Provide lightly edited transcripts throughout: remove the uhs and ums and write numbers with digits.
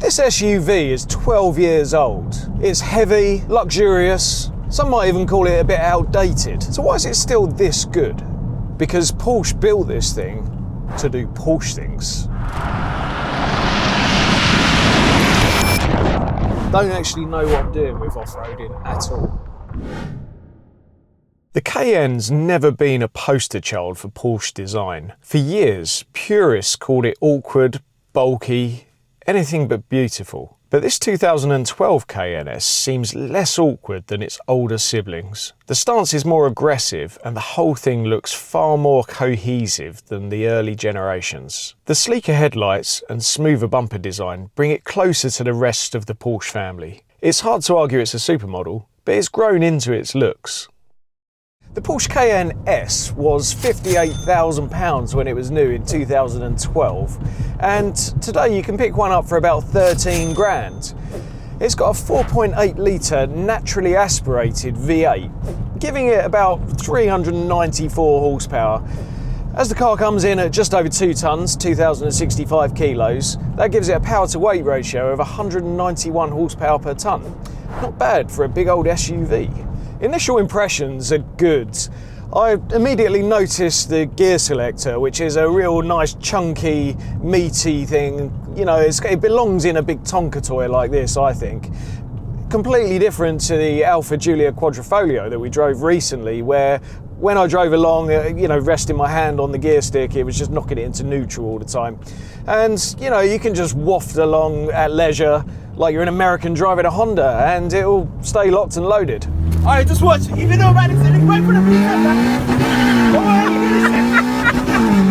This SUV is 12 years old. It's heavy, luxurious, some might even call it a bit outdated. So why is it still this good? Because Porsche built this thing to do Porsche things. Don't actually know what I'm doing with off-roading at all. The Cayenne's never been a poster child for Porsche design. For years, purists called it awkward, bulky, anything but beautiful. But this 2012 Cayenne S seems less awkward than its older siblings. The stance is more aggressive and the whole thing looks far more cohesive than the early generations. The sleeker headlights and smoother bumper design bring it closer to the rest of the Porsche family. It's hard to argue it's a supermodel, but it's grown into its looks. The Porsche Cayenne S was £58,000 when it was new in 2012, and today you can pick one up for about 13 grand. It's got a 4.8 litre naturally aspirated V8, giving it about 394 horsepower. As the car comes in at just over 2 tonnes, 2,065 kilos, that gives it a power to weight ratio of 191 horsepower per tonne. Not bad for a big old SUV. Initial impressions are good. I immediately noticed the gear selector, which is a real nice chunky, meaty thing. You know, it belongs in a big Tonka toy like this, I think. Completely different to the Alfa Giulia Quadrifoglio that we drove recently, where when I drove along, resting my hand on the gear stick, it was just knocking it into neutral all the time. And, you can just waft along at leisure like you're an American driving a Honda, and it'll stay locked and loaded. Alright, just watch. Even though man is sitting right for the reset, man.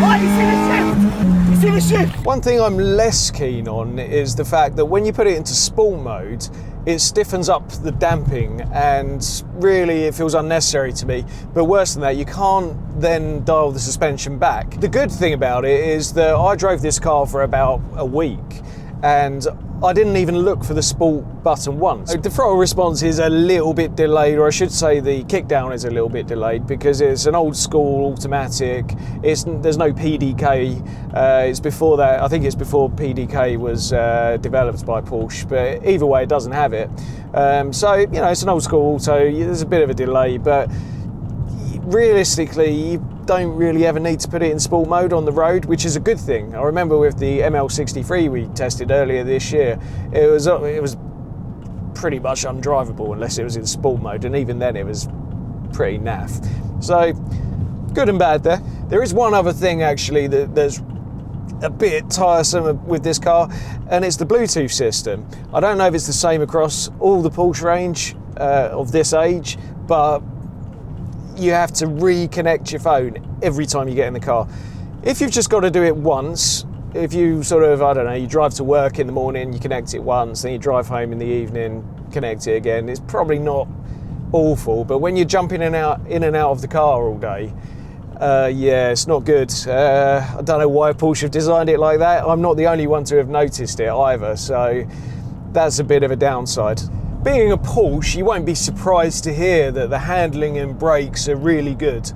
Oh, you see the shift? You see the shift? One thing I'm less keen on is the fact that when you put it into sport mode, it stiffens up the damping, and really it feels unnecessary to me. But worse than that, you can't then dial the suspension back. The good thing about it is that I drove this car for about a week, and I didn't even look for the sport button once. The throttle response is a little bit delayed, or I should say the kickdown is a little bit delayed, because it's an old school automatic. There's no PDK. It's before that. I think it's before PDK was developed by Porsche, but either way it doesn't have it. So it's an old school auto. There's a bit of a delay, but realistically you don't really ever need to put it in sport mode on the road, which is a good thing. I remember with the ML63 we tested earlier this year, it was pretty much undrivable unless it was in sport mode, and even then it was pretty naff. So good and bad there. There is one other thing actually that's a bit tiresome with this car, and it's the Bluetooth system. I don't know if it's the same across all the Porsche range of this age, but you have to reconnect your phone every time you get in the car. If you've just got to do it once, if you you drive to work in the morning, you connect it once, then you drive home in the evening, connect it again, it's probably not awful. But when you're jumping in and out of the car all day, it's not good. I don't know why Porsche have designed it like that. I'm not the only one to have noticed it either, so that's a bit of a downside. Being a Porsche, you won't be surprised to hear that the handling and brakes are really good.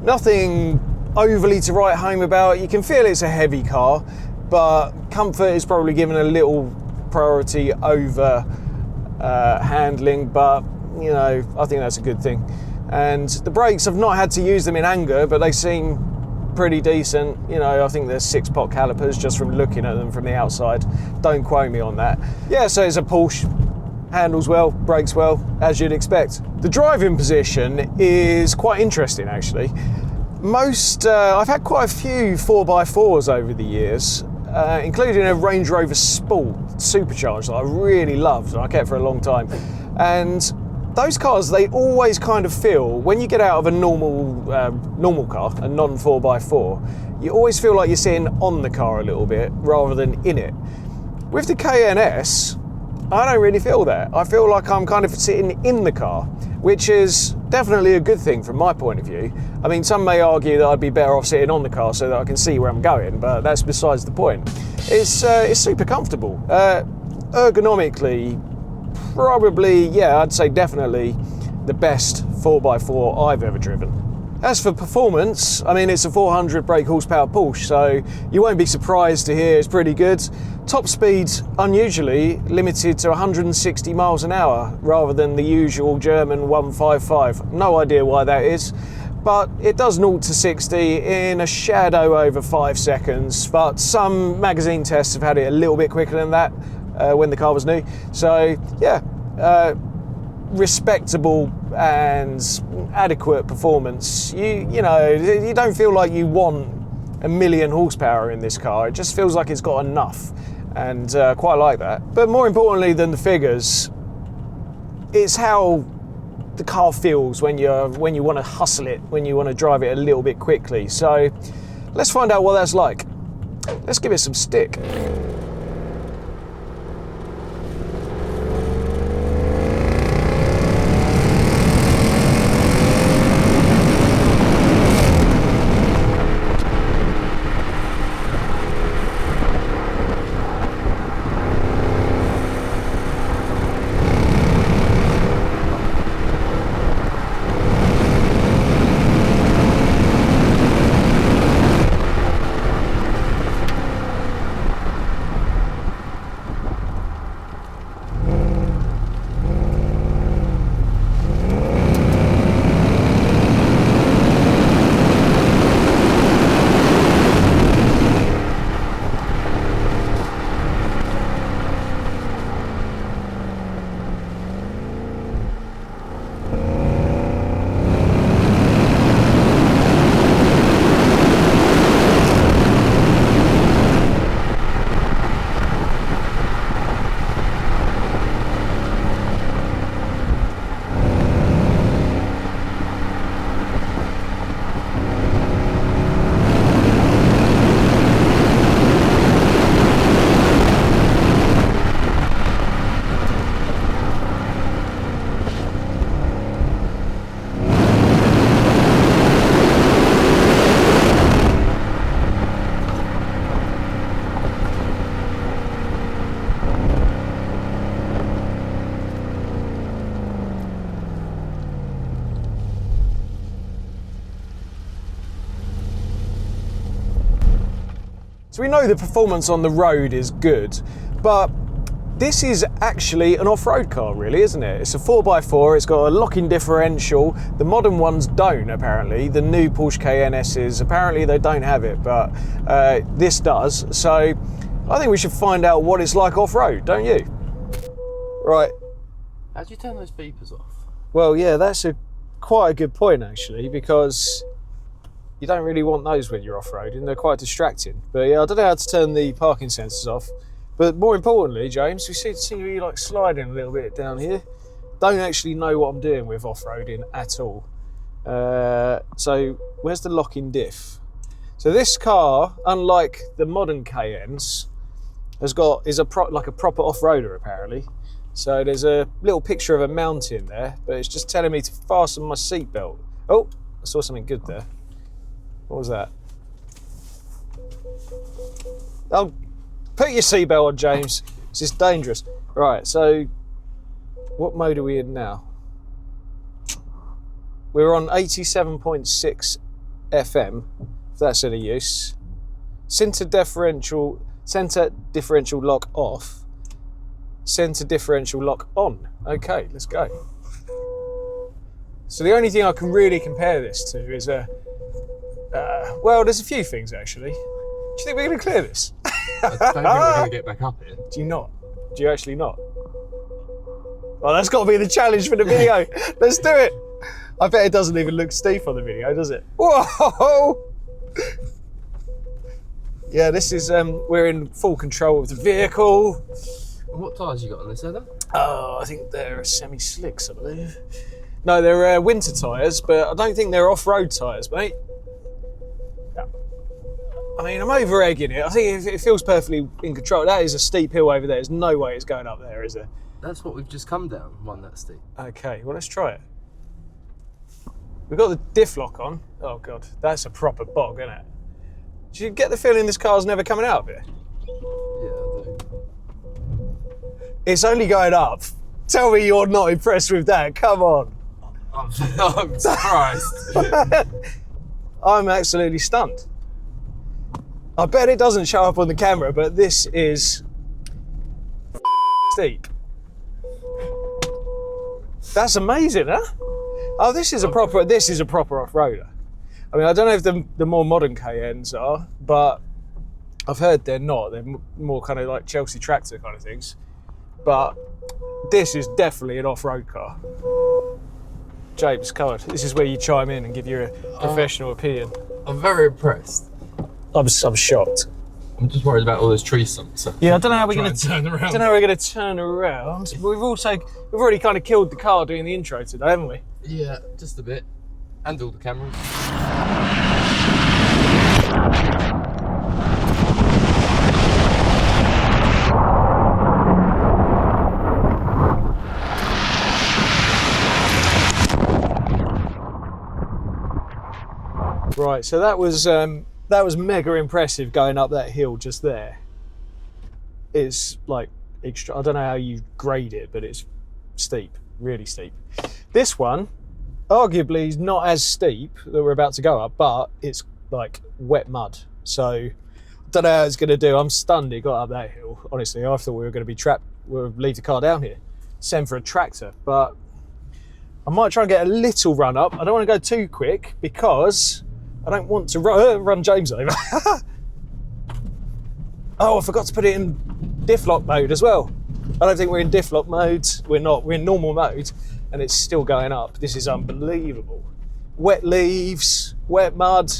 Nothing overly to write home about. You can feel it's a heavy car, but comfort is probably given a little priority over handling, but I think that's a good thing. And the brakes, I've not had to use them in anger, but they seem pretty decent. I think there's 6-pot calipers just from looking at them from the outside. Don't quote me on that. Yeah, so it's a Porsche. Handles well, brakes well, as you'd expect. The driving position is quite interesting actually. I've had quite a few 4x4s over the years, including a Range Rover Sport Supercharged that I really loved and I kept for a long time. And those cars, they always kind of feel, when you get out of a normal car, a non-4x4, you always feel like you're sitting on the car a little bit rather than in it. With the Cayenne S, I don't really feel that. I feel like I'm kind of sitting in the car, which is definitely a good thing from my point of view. I mean, some may argue that I'd be better off sitting on the car so that I can see where I'm going, but that's besides the point. It's super comfortable. Ergonomically, probably, I'd say definitely the best 4x4 I've ever driven. As for performance, I mean, it's a 400 brake horsepower Porsche, so you won't be surprised to hear it's pretty good. top speed unusually limited to 160 miles an hour rather than the usual German 155. No idea why that is, but it does 0 to 60 in a shadow over 5 seconds. But some magazine tests have had it a little bit quicker than that when the car was new. So yeah, respectable and adequate performance. You know, you don't feel like you want 1,000,000 horsepower in this car. It just feels like it's got enough, and quite like that. But more importantly than the figures, it's how the car feels when you want to hustle it, when you want to drive it a little bit quickly. So let's find out what that's like. Let's give it some stick. So we know the performance on the road is good, but this is actually an off-road car, really, isn't it? It's a 4x4, it's got a locking differential. The modern ones don't, apparently. The new Porsche Cayenne S's, apparently they don't have it, but this does. So I think we should find out what it's like off-road, don't you? Right. How do you turn those beepers off? Well, yeah, that's quite a good point, actually, because you don't really want those when you're off-roading. They're quite distracting. But yeah, I don't know how to turn the parking sensors off. But more importantly, James, we seem to be like sliding a little bit down here. Don't actually know what I'm doing with off-roading at all. So where's the locking diff? So this car, unlike the modern Cayennes, is like a proper off-roader apparently. So there's a little picture of a mountain there, but it's just telling me to fasten my seatbelt. Oh, I saw something good there. What was that? Oh, put your seatbelt on, James. This is dangerous. Right, so what mode are we in now? We're on 87.6 FM, if that's any use. Center differential lock off. Center differential lock on. Okay, let's go. So the only thing I can really compare this to is well, there's a few things actually. Do you think we're going to clear this? I don't think we're going to get back up here. Do you not? Do you actually not? Well, that's got to be the challenge for the video. Let's do it. I bet it doesn't even look steep on the video, does it? Whoa! Yeah, this is, we're in full control of the vehicle. And what tyres you got on this, Adam? Oh, I think they're semi-slicks, I believe. No, they're winter tyres, but I don't think they're off-road tyres, mate. I mean, I'm over-egging it. I think it feels perfectly in control. That is a steep hill over there. There's no way it's going up there, is there? That's what we've just come down, one that steep. Okay, well, let's try it. We've got the diff lock on. Oh, God, that's a proper bog, isn't it? Do you get the feeling this car's never coming out of here? Yeah, I do. It's only going up. Tell me you're not impressed with that. Come on. I'm surprised. I'm absolutely stunned. I bet it doesn't show up on the camera, but this is steep. That's amazing, huh? Oh, this is a proper off-roader. I mean, I don't know if the more modern Cayennes are, but I've heard they're not. They're more kind of like Chelsea tractor kind of things. But this is definitely an off-road car. James, come on. This is where you chime in and give your professional opinion. I'm very impressed. I'm shocked. I'm just worried about all those tree stumps. Yeah, I don't know how we're going to turn around. I don't know how we're going to turn around. We've already kind of killed the car doing the intro today, haven't we? Yeah, just a bit. And all the cameras. Right, so that was mega impressive going up that hill just there. It's like extra. I don't know how you grade it, but it's steep, really steep. This one, arguably, is not as steep that we're about to go up, but it's like wet mud. So I don't know how it's going to do. I'm stunned it got up that hill. Honestly, I thought we were going to be trapped. We'll leave the car down here, send for a tractor, but I might try and get a little run up. I don't want to go too quick because I don't want to run James over. Oh, I forgot to put it in diff lock mode as well. I don't think we're in diff lock mode. We're not. We're in normal mode, and it's still going up. This is unbelievable. Wet leaves, wet mud,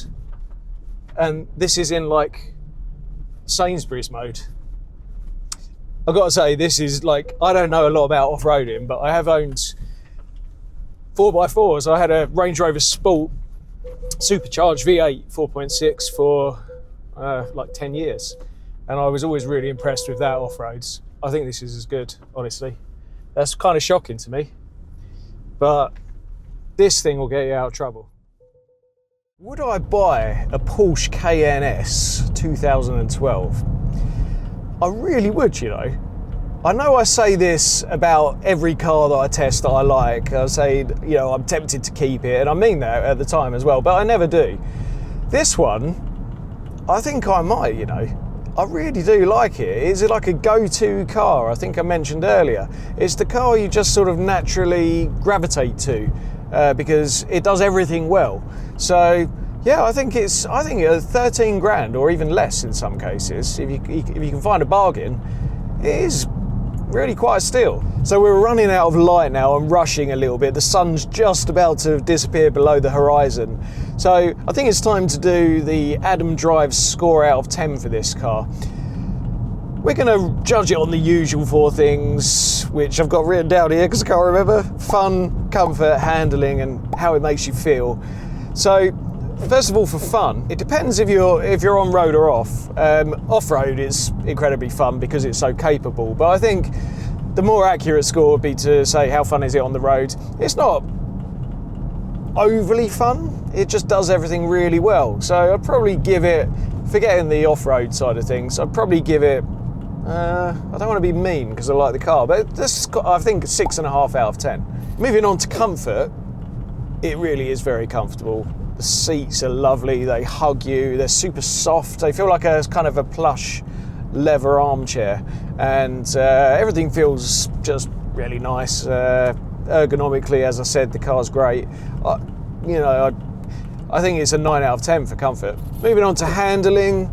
and this is in like Sainsbury's mode. I've got to say, this is like, I don't know a lot about off-roading, but I have owned 4x4s. I had a Range Rover Sport supercharged V8 4.6 for like 10 years, and I was always really impressed with that off-roads. I think this is as good, honestly. That's kind of shocking to me, but this thing will get you out of trouble. Would I buy a Porsche Cayenne S 2012? I really would, you know. I know I say this about every car that I test that I like. I say, you know, I'm tempted to keep it, and I mean that at the time as well, but I never do. This one, I think I might, you know. I really do like it. It's like a go-to car, I think I mentioned earlier. It's the car you just sort of naturally gravitate to because it does everything well. So yeah, I think 13 grand or even less in some cases, if you can find a bargain, it is really quite a steal. So we're running out of light now and rushing a little bit. The sun's just about to disappear below the horizon. So I think it's time to do the Adam Drive score out of 10 for this car. We're going to judge it on the usual 4 things, which I've got written down here because I can't remember. Fun, comfort, handling, and how it makes you feel. So first of all, for fun, it depends if you're on road or off. Off-road is incredibly fun because it's so capable, but I think the more accurate score would be to say how fun is it on the road. It's not overly fun, it just does everything really well. So I'd probably give it, forgetting the off-road side of things, I'd probably give it, I don't want to be mean because I like the car, but this, I think 6.5 out of 10. Moving on to comfort, it really is very comfortable. The seats are lovely, they hug you, they're super soft, they feel like a kind of a plush leather armchair, and everything feels just really nice. Ergonomically, as I said, the car's great. I think it's a 9 out of 10 for comfort. Moving on to handling,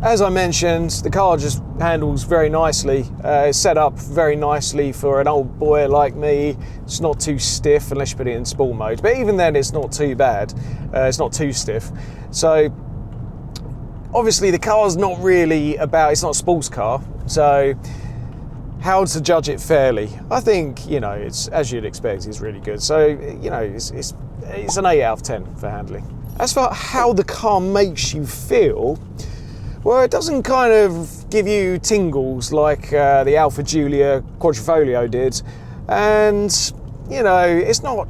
as I mentioned, the car just handles very nicely. It's set up very nicely for an old boy like me. It's not too stiff unless you put it in sport mode, but even then it's not too bad. It's not too stiff. So obviously the car's not really about, it's not a sports car, so how to judge it fairly? I think, you know, it's, as you'd expect, it's really good. So, you know, it's an 8 out of 10 for handling. As for how the car makes you feel, well, it doesn't kind of give you tingles like the Alfa Giulia Quadrifoglio did, and you know, it's not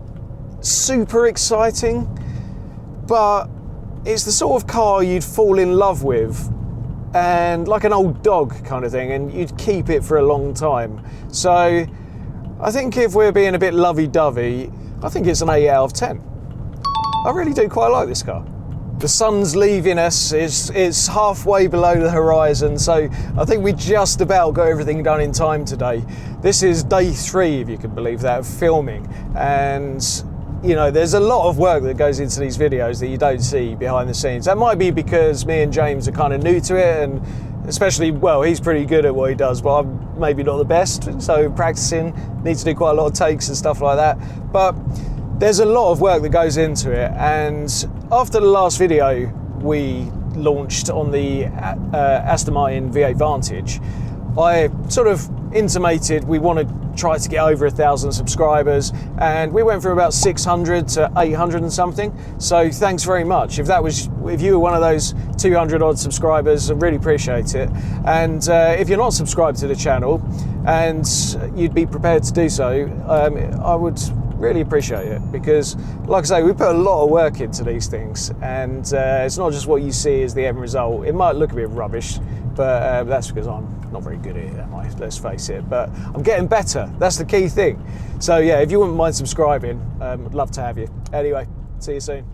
super exciting, but it's the sort of car you'd fall in love with, and like an old dog kind of thing, and you'd keep it for a long time. So I think if we're being a bit lovey-dovey, I think it's an 8 out of 10. I really do quite like this car. The sun's leaving us, it's halfway below the horizon, so I think we just about got everything done in time today. This is day 3, if you can believe that, of filming, and you know, there's a lot of work that goes into these videos that you don't see behind the scenes. That might be because me and James are kind of new to it, and especially, well, he's pretty good at what he does, but I'm maybe not the best, so practicing, need to do quite a lot of takes and stuff like that. But there's a lot of work that goes into it, and after the last video we launched on the Aston Martin V8 Vantage, I sort of intimated we want to try to get over 1,000 subscribers, and we went from about 600 to 800 and something. So thanks very much. If you were one of those 200 odd subscribers, I really appreciate it. And if you're not subscribed to the channel and you'd be prepared to do so, I would really appreciate it, because like I say, we put a lot of work into these things, and it's not just what you see as the end result. It might look a bit rubbish, but that's because I'm not very good at it, am I? Let's face it, but I'm getting better. That's the key thing. So yeah, if you wouldn't mind subscribing, I'd love to have you. Anyway, see you soon.